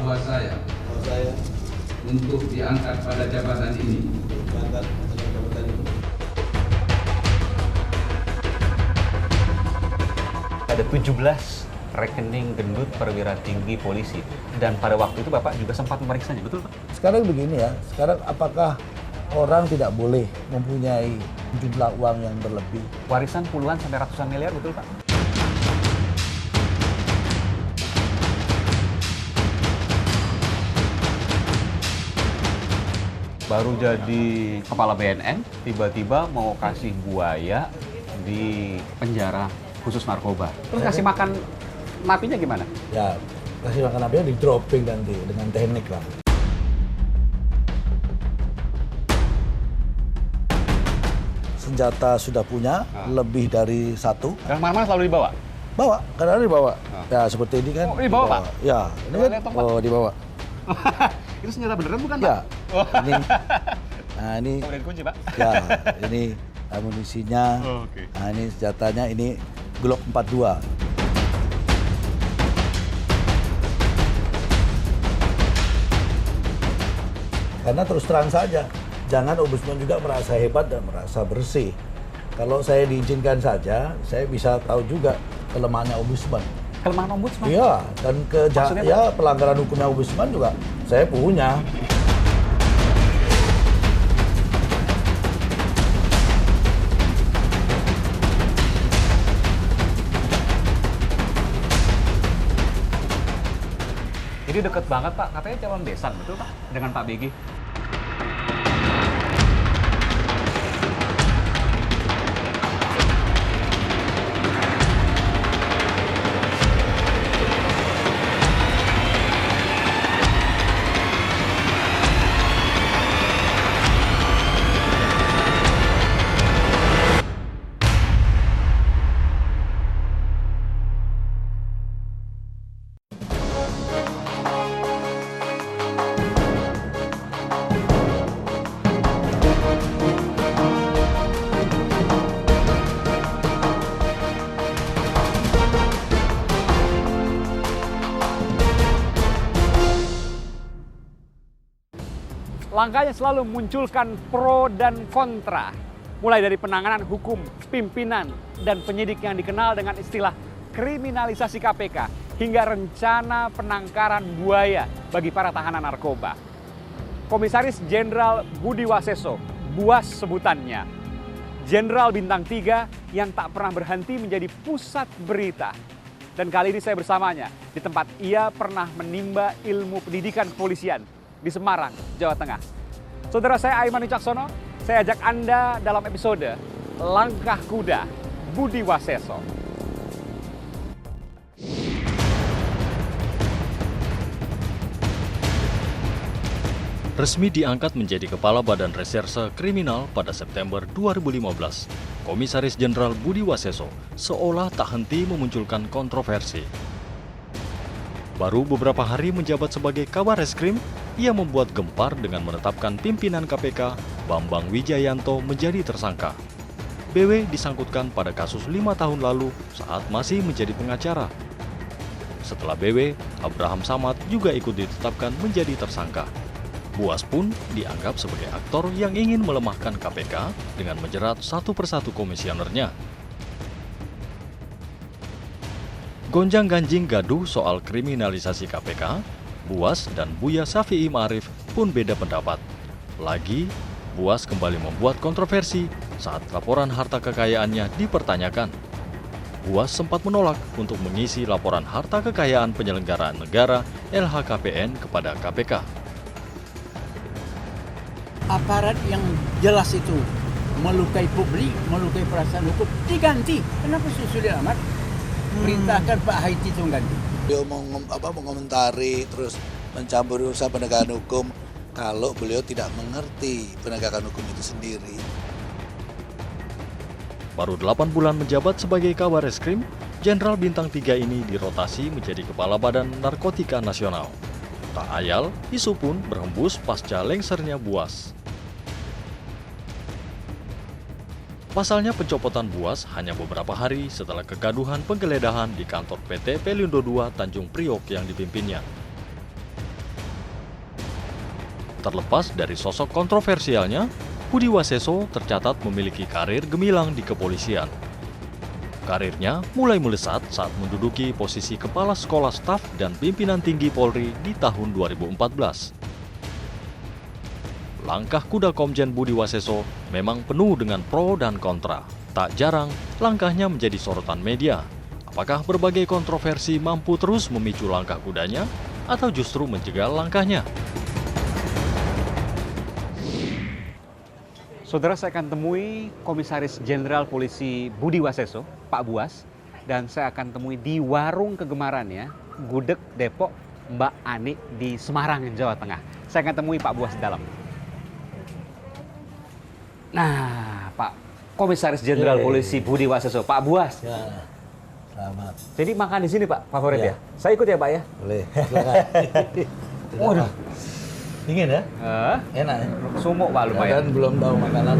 bahwa saya untuk diangkat pada jabatan ini. Ada 17 rekening gendut perwira tinggi polisi, dan pada waktu itu Bapak juga sempat memeriksanya, betul Pak? Sekarang begini ya, sekarang apakah orang tidak boleh mempunyai jumlah uang yang berlebih? Warisan puluhan sampai ratusan miliar, betul Pak? Baru jadi kepala BNN, tiba-tiba mau kasih buaya di penjara khusus narkoba. Terus kasih makan napinya gimana? Ya, kasih makan apinya di dropping nanti dengan teknik lah. Senjata sudah punya, lebih dari satu. Dan mana-mana selalu dibawa? Bawa, kadang-kadang dibawa. Ya seperti ini kan. Oh, dibawa, Pak? Ya, ini kan dibawa. Itu senjata beneran bukan Pak? Ya, ini. Nah ini. Kemudian kunci Pak? Ya, ini amunisinya. Oh, oke. Nah ini senjatanya, ini Glock 42. Karena terus terang saja, jangan ombudsman juga merasa hebat dan merasa bersih. Kalau saya diizinkan saja, saya bisa tahu juga kelemahannya ombudsman. Kelemahan ombudsman? Iya, dan pelanggaran hukumnya ombudsman juga saya punya. Jadi deket banget Pak, katanya calon besan, betul Pak? Dengan Pak BG? Langkahnya selalu memunculkan pro dan kontra. Mulai dari penanganan hukum, pimpinan, dan penyidik yang dikenal dengan istilah kriminalisasi KPK, hingga rencana penangkaran buaya bagi para tahanan narkoba. Komisaris Jenderal Budi Waseso, Buas sebutannya, Jenderal Bintang 3 yang tak pernah berhenti menjadi pusat berita. Dan kali ini saya bersamanya di tempat ia pernah menimba ilmu pendidikan kepolisian di Semarang, Jawa Tengah. Saudara saya Aiman Wicaksono, saya ajak Anda dalam episode Langkah Kuda Budi Waseso. Resmi diangkat menjadi Kepala Badan Reserse Kriminal pada September 2015, Komisaris Jenderal Budi Waseso seolah tak henti memunculkan kontroversi. Baru beberapa hari menjabat sebagai Kabar Reskrim, ia membuat gempar dengan menetapkan pimpinan KPK, Bambang Wijayanto, menjadi tersangka. BW disangkutkan pada kasus 5 tahun lalu saat masih menjadi pengacara. Setelah BW, Abraham Samad juga ikut ditetapkan menjadi tersangka. Buas pun dianggap sebagai aktor yang ingin melemahkan KPK dengan menjerat satu persatu komisionernya. Gonjang-ganjing gaduh soal kriminalisasi KPK, Buas dan Buya Syafi'i Ma'arif pun beda pendapat. Lagi, Buas kembali membuat kontroversi saat laporan harta kekayaannya dipertanyakan. Buas sempat menolak untuk mengisi laporan harta kekayaan penyelenggaraan negara LHKPN kepada KPK. Aparat yang jelas itu melukai publik, melukai perasaan hukum, diganti. Kenapa sulit amat? Perintahkan Pak Haiti itu ganti. Beliau mengomentari terus mencampuri urusan penegakan hukum kalau beliau tidak mengerti penegakan hukum itu sendiri. Baru 8 bulan menjabat sebagai Kabar Reskrim, Jenderal Bintang 3 ini dirotasi menjadi Kepala Badan Narkotika Nasional. Tak ayal, isu pun berhembus pasca lengsernya Buas. Pasalnya pencopotan Buas hanya beberapa hari setelah kegaduhan penggeledahan di kantor PT Pelindo II Tanjung Priok yang dipimpinnya. Terlepas dari sosok kontroversialnya, Budi Waseso tercatat memiliki karir gemilang di kepolisian. Karirnya mulai melesat saat menduduki posisi Kepala Sekolah Staf dan Pimpinan Tinggi Polri di tahun 2014. Langkah kuda Komjen Budi Waseso memang penuh dengan pro dan kontra. Tak jarang, langkahnya menjadi sorotan media. Apakah berbagai kontroversi mampu terus memicu langkah kudanya, atau justru menjegal langkahnya? Saudara, saya akan temui Komisaris Jenderal Polisi Budi Waseso, Pak Buas, dan saya akan temui di warung kegemarannya, Gudeg Depok Mbak Ani di Semarang, Jawa Tengah. Saya akan temui Pak Buas di dalam. Nah, Pak Komisaris Jenderal Polisi Budi Waseso, Pak Buas. Ya, selamat. Jadi makan di sini, Pak, favorit Ya. ya? Saya ikut ya, Pak ya? Boleh, silakan. Waduh. Dingin ya? Enak ya? Sumuk, Pak, Ya lumayan. kan belum tahu makanan.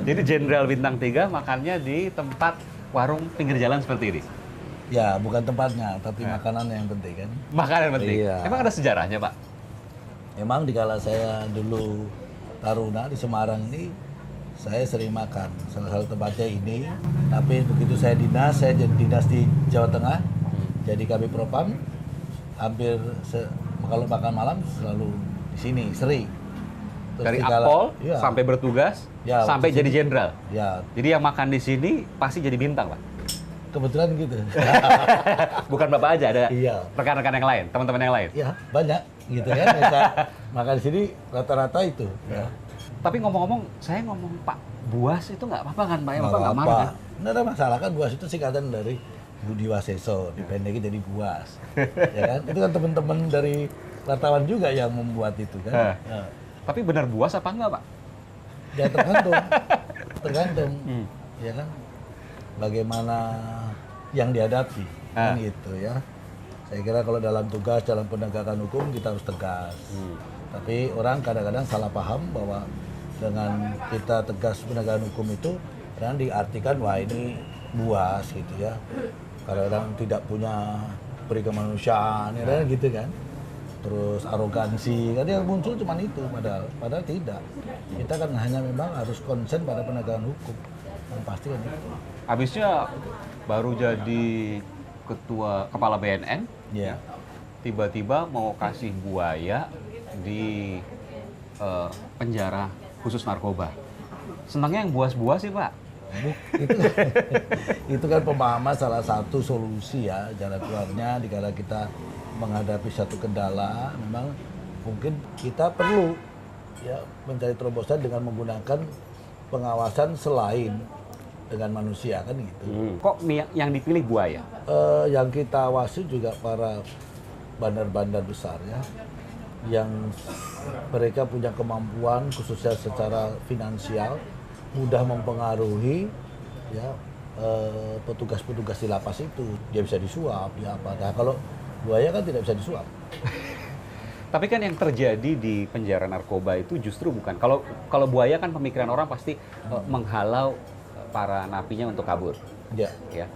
Jadi Jenderal Bintang 3 makannya di tempat warung pinggir jalan seperti ini. Ya, bukan tempatnya, tapi makanan yang penting kan. Makanan penting. Iya. Emang ada sejarahnya, Pak? Memang di kala saya dulu taruna di Semarang ini, saya sering makan. Salah satu tempatnya ini, tapi begitu saya jadi dinas di Jawa Tengah, jadi Kabid Propam, hampir kalau makan malam selalu di sini, sering. Terus Dari di kala- Akpol iya. sampai bertugas, Ya, sampai di jadi sini. jenderal. Ya, Jadi yang makan di sini pasti jadi bintang, Pak. kebetulan gitu. Bukan Bapak aja, ada Iya. rekan-rekan yang lain, teman-teman yang lain. Ya, banyak gitu kan. Bisa makan di sini rata-rata itu. Ya. Tapi ngomong-ngomong, saya ngomong Pak Buas itu nggak apa-apa kan, Pak? Ya, Nggak Bapak nggak marah apa-apa. kan? Nggak ada masalah kan, Buas itu singkatan dari Budi Waseso, dipendekin jadi Buas. Ya kan? Itu kan teman-teman dari wartawan juga yang membuat itu kan. Ya. Tapi benar Buas apa enggak, Pak? Ya tergantung. Tergantung. Ya kan? Bagaimana yang dihadapi. Kan gitu ya. Saya kira kalau dalam tugas, dalam penegakan hukum kita harus tegas. Tapi orang kadang-kadang salah paham bahwa dengan kita tegas penegakan hukum itu kadang diartikan wah ini Buas gitu ya. Kadang-kadang tidak punya peri kemanusiaan, ya kan gitu kan. Terus arogansi, kan yang muncul cuma itu, padahal tidak. Kita kan hanya memang harus konsen pada penegakan hukum. Dan pasti kan itu. Habisnya baru jadi kepala BNN, Ya. tiba-tiba mau kasih buaya di penjara khusus narkoba. Senangnya yang buas-buas sih, Pak. Itu kan pemahaman salah satu solusi ya, jalan keluarnya dikala kita menghadapi satu kendala. Memang mungkin kita perlu ya mencari terobosan dengan menggunakan pengawasan selain dengan manusia kan gitu. Kok yang dipilih buaya? Yang kita awasi juga para bandar-bandar besar ya, yang mereka punya kemampuan khususnya secara finansial, mudah mempengaruhi ya petugas-petugas di lapas itu. Dia bisa disuap ya apa. Nah, kalau buaya kan tidak bisa disuap. Tapi kan yang terjadi di penjara narkoba itu justru bukan. Kalau buaya kan pemikiran orang pasti menghalau para napinya untuk kabur. Ya. Ya.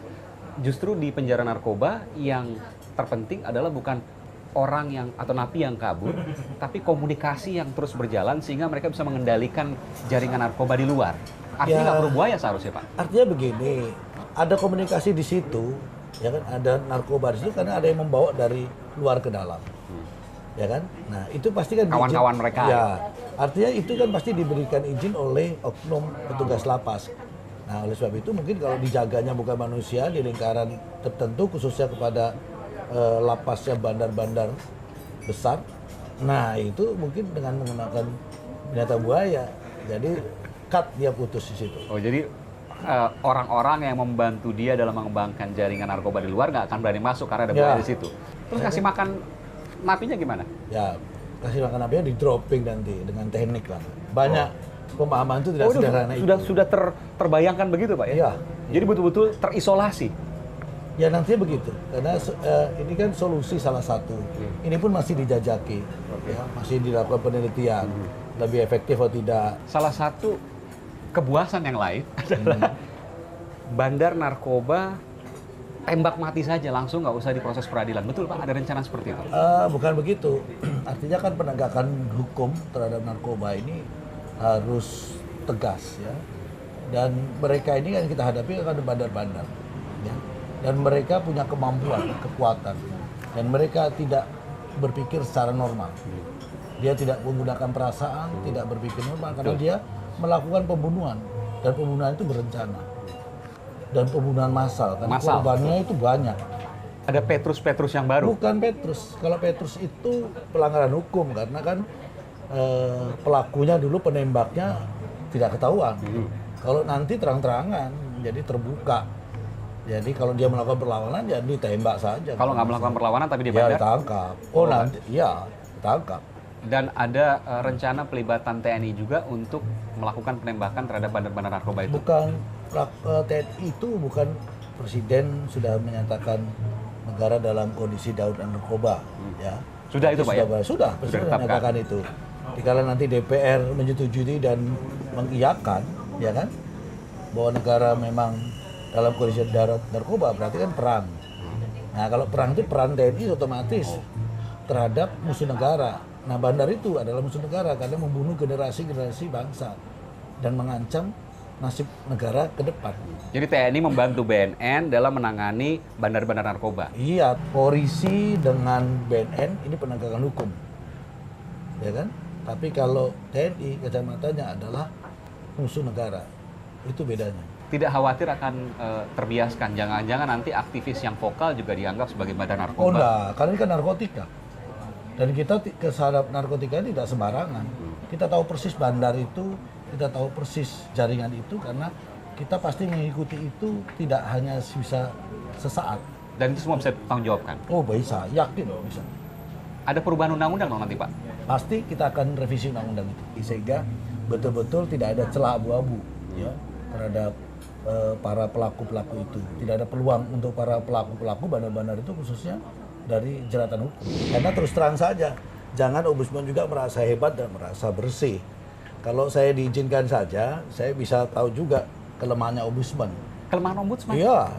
Justru di penjara narkoba yang terpenting adalah bukan orang yang atau napi yang kabur, tapi komunikasi yang terus berjalan sehingga mereka bisa mengendalikan jaringan narkoba di luar. Artinya Ya. nggak perlu buaya seharusnya, Pak. Artinya begini, ada komunikasi di situ, ya kan? Ada narkoba di situ karena ada yang membawa dari luar ke dalam, ya kan? Nah itu pasti kan Kawan-kawan diizin- mereka. Ya, artinya itu kan pasti diberikan izin oleh oknum petugas lapas. Nah oleh sebab itu mungkin kalau dijaganya bukan manusia di lingkaran tertentu khususnya kepada lapasnya bandar-bandar besar, nah itu mungkin dengan menggunakan binatang buaya, jadi cut dia putus di situ. Oh, jadi orang-orang yang membantu dia dalam mengembangkan jaringan narkoba di luar nggak akan berani masuk karena ada buaya Ya. di situ. Terus kasih makan napinya gimana? Ya kasih makan napinya di dropping nanti dengan teknik lah. Banyak pemahaman itu tidak sederhana itu. sudah terbayangkan begitu, Pak ya? Iya. Jadi betul-betul terisolasi. Ya nantinya begitu, karena ini kan solusi salah satu. Ini pun masih dijajaki, ya, masih dilakukan penelitian, lebih efektif atau tidak. Salah satu kepuasan yang lain adalah bandar narkoba tembak mati saja langsung nggak usah diproses peradilan. Betul, Pak? Ada rencana seperti itu? Bukan begitu. Artinya kan penegakan hukum terhadap narkoba ini harus tegas ya. Dan mereka ini kan kita hadapi kan bandar-bandar ya. Dan mereka punya kemampuan, kekuatan. Dan mereka tidak berpikir secara normal. Dia tidak menggunakan perasaan, tidak berpikir normal karena dia melakukan pembunuhan. Dan pembunuhan itu berencana. Dan pembunuhan massal, kan korbannya itu banyak. Ada Petrus yang baru. Bukan Petrus. Kalau Petrus itu pelanggaran hukum karena kan pelakunya dulu penembaknya tidak ketahuan. Kalau nanti terang-terangan, jadi terbuka. Jadi kalau dia melakukan perlawanan, ya ditembak saja. Kalau nggak melakukan perlawanan tapi dia ya bandar? ditangkap. Oh nanti, ya ditangkap. Dan ada rencana pelibatan TNI juga untuk melakukan penembakan terhadap bandar-bandar narkoba itu? Bukan, TNI itu bukan presiden sudah menyatakan negara dalam kondisi darurat narkoba. Ya. Sudah itu Pak ya? Sudah presiden menyatakan itu. Dikala nanti DPR menyetujui dan mengiyakan, ya kan, bahwa negara memang dalam kondisi darurat narkoba, berarti kan perang. Nah kalau perang itu peran TNI otomatis terhadap musuh negara. Nah bandar itu adalah musuh negara karena membunuh generasi-generasi bangsa dan mengancam nasib negara ke depan. Jadi TNI membantu BNN dalam menangani bandar-bandar narkoba? Iya, polisi dengan BNN ini penegakan hukum, ya kan? Tapi kalau TNI kacamatanya adalah musuh negara, itu bedanya. Tidak khawatir akan terbiaskan, jangan-jangan nanti aktivis yang vokal juga dianggap sebagai bandar narkoba? Oh enggak, karena ini kan narkotika. Dan kita kesadaran narkotika ini tidak sembarangan. Kita tahu persis bandar itu, kita tahu persis jaringan itu karena kita pasti mengikuti itu tidak hanya bisa sesaat. Dan itu semua bisa tanggung jawabkan? Oh bisa, yakin bisa. Ada perubahan undang-undang dong nanti Pak? Pasti kita akan revisi undang-undang itu sehingga betul-betul tidak ada celah abu-abu ya terhadap para pelaku-pelaku itu. Tidak ada peluang untuk para pelaku-pelaku bandar-bandar itu khususnya dari jeratan hukum. Karena terus terang saja, jangan ombudsman juga merasa hebat dan merasa bersih. Kalau saya diizinkan saja, saya bisa tahu juga kelemahannya ombudsman. Kelemahan ombudsman? Iya.